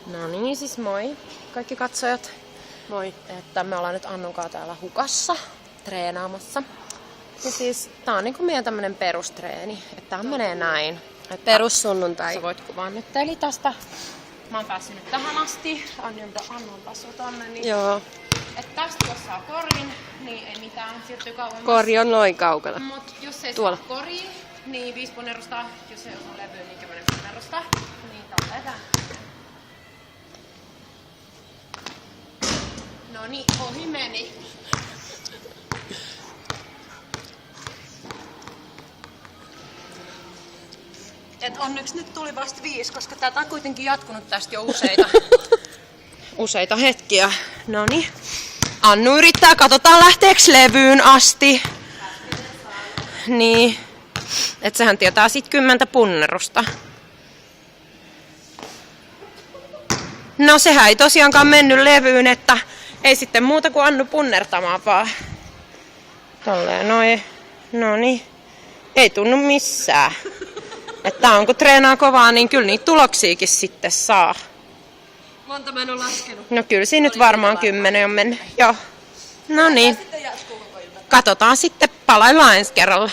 No niin, siis moi kaikki katsojat. Moi. Että me ollaan nyt Annunkaan täällä hukassa treenaamassa. Ja siis tää on niinku meidän tämmönen perustreeni. Että tää menee näin. Että Perussunnuntai. sä voit kuvaa nyt. Eli tästä mä oon päässyt nyt tähän asti. Annon taso tonne. Niin Joo. että tästä jos saa korin, niin ei mitään. Siirtyy kauemmas. Kori on noin kaukana. Mut jos ei Tuolla. saa koria, niin 5 punnerusta. Jos ei osaa levyä, niin 10 punnerusta. Niin tälleen. No niin, ohi meni. Et onneksi nyt tuli vasta 5, koska tätä on kuitenkin jatkunut tästä jo useita hetkiä. Noniin. Annu yrittää, katsotaan lähteeks levyyn asti. Niin. Et sehän tietää sit 10 punnerusta. No sehän ei tosiaankaan mennyt levyyn, että ei sitten muuta kuin Annu punnertamaan vaan. Tolleen noin. Noniin. Ei tunnu missään. Että on kun treenaa kovaa, niin kyllä niitä tuloksiakin sitten saa. Monta mä en oo laskenut. No kyllä siinä nyt varmaan 10 on mennyt. Joo. No niin. Katsotaan sitten, palaillaan ensi kerralla.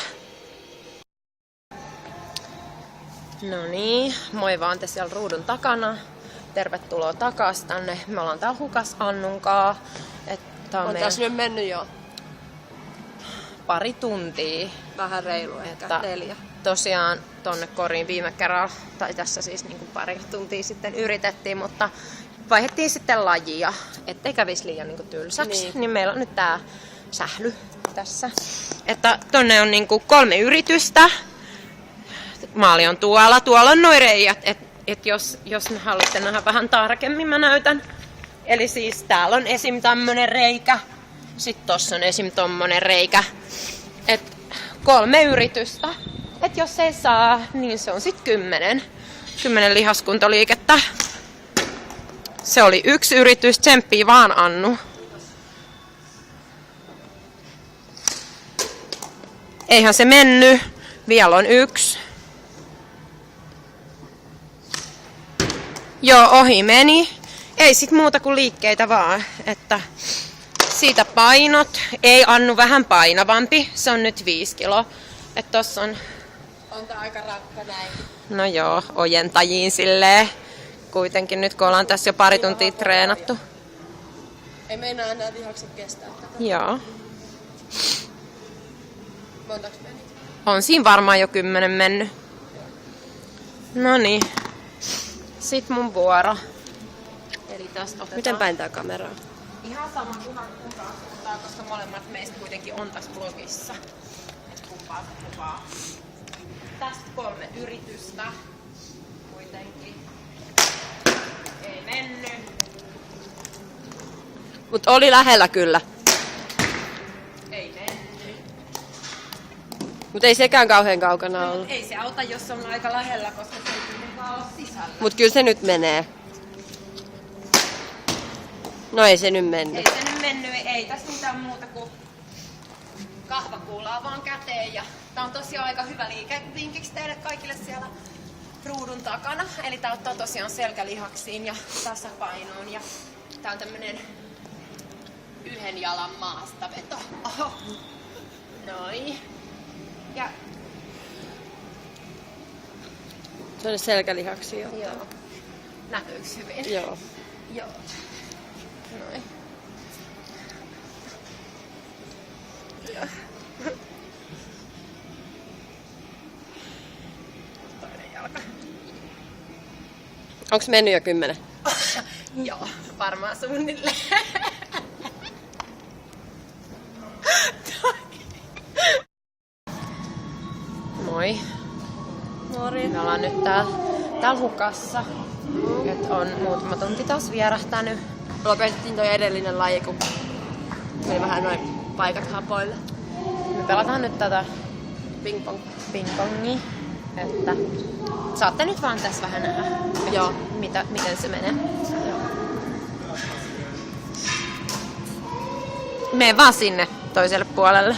No niin, moi vaan te siellä ruudun takana. Tervetuloa takas tänne. Me ollaan täällä hukas Annunkaa. Että On tässä nyt mennyt jo pari tuntia. vähän reilu, ehkä Että 4. tosiaan tonne koriin viime kerralla, tai tässä siis niin kuin pari tuntia sitten yritettiin, mutta vaihdettiin sitten lajia, ettei kävisi liian niin kuin tylsäksi. Niin meillä on nyt tää sähly tässä. Että tonne on niin kuin 3 yritystä. Maali on tuolla on noi reijät, että jos ne haluatte nähdä vähän tarkemmin, mä näytän. Eli siis täällä on esim. Tämmönen reikä, sit tossa on esim. Tommonen reikä. Et 3 yritystä. Et jos ei saa, niin se on sit 10 lihaskuntoliikettä. Se oli 1 yritys, tsemppii vaan Annu. Eihän se mennyt. Vielä on 1. Joo, ohi meni. Ei sit muuta kuin liikkeitä vaan, että siitä painot. Ei Annu vähän painavampi, se on nyt 5 kiloa. Et tossa on... On tää aika rankka näin. No joo, ojentajiin silleen. Kuitenkin nyt kun ollaan tässä jo pari tuntia treenattu. Ei meinaa enää lihakset kestää tätä. Joo. Montaks meni? On siinä varmaan jo 10 mennyt. Noniin. Sit mun vuoro. Eli tästä otetaan... Miten päin tää kamera on? Ihan sama kumpaa suuntaan, koska molemmat meistä kuitenkin on tässä blogissa. Et kumpaa kuvaa. Tästä 3 yritystä. Kuitenkin. Ei mennyt. Mut oli lähellä kyllä. Ei mennyt. Mut ei sekään kauhean kaukana No, ollut. ei se auta, jos on aika lähellä, koska se ei kuitenkaan ole sisällä. Mut kyllä se nyt menee. No ei se nyt mennyt. Ei se nyt mennyt, ei tässä mitään muuta kuin kahvakuulaa vaan käteen. Ja tää on tosiaan aika hyvä liike vinkiksi teille kaikille siellä ruudun takana. Eli tää ottaa tosiaan selkälihaksiin ja tasapainoon. Ja tää on tämmönen 1 jalan maastaveto. Oho. Noin. Ja Se on selkälihaksi jo. joo. Näkyyks hyvin? Joo. Joo. Noin. Joo. Toinen jalka. Onks mennyt jo 10? Joo, varmaan suunnilleen. Moi. Mori. Me ollaan nyt täällä hukassa. Et on muutama tunti taas vierähtänyt. Lopetettiin toi edellinen laji, kun meni vähän noin paikat hapoille. Me pelataan nyt tätä ping-pongia. Että saatte nyt vaan tässä vähän nähdä, Joo. miten se menee. Mene vaan sinne toiselle puolelle.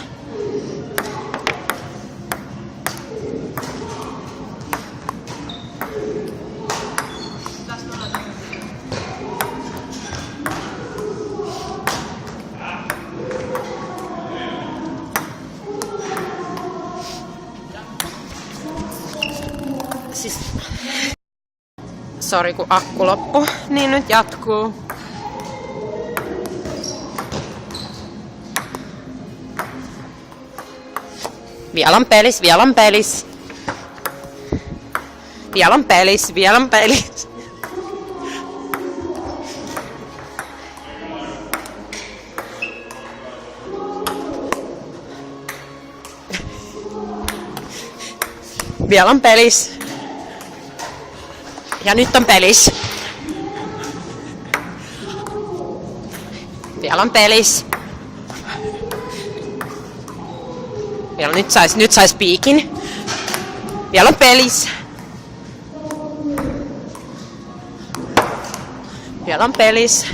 Sori kun akku loppu. Niin nyt jatkuu. Vielä on pelis, vielä on pelis. Vielä on pelis, vielä on pelis. Vielä on pelis. Ja nyt on pelis. Vielä on pelis. Vielä nyt sais piikin. Vielä on pelis. Vielä on pelis.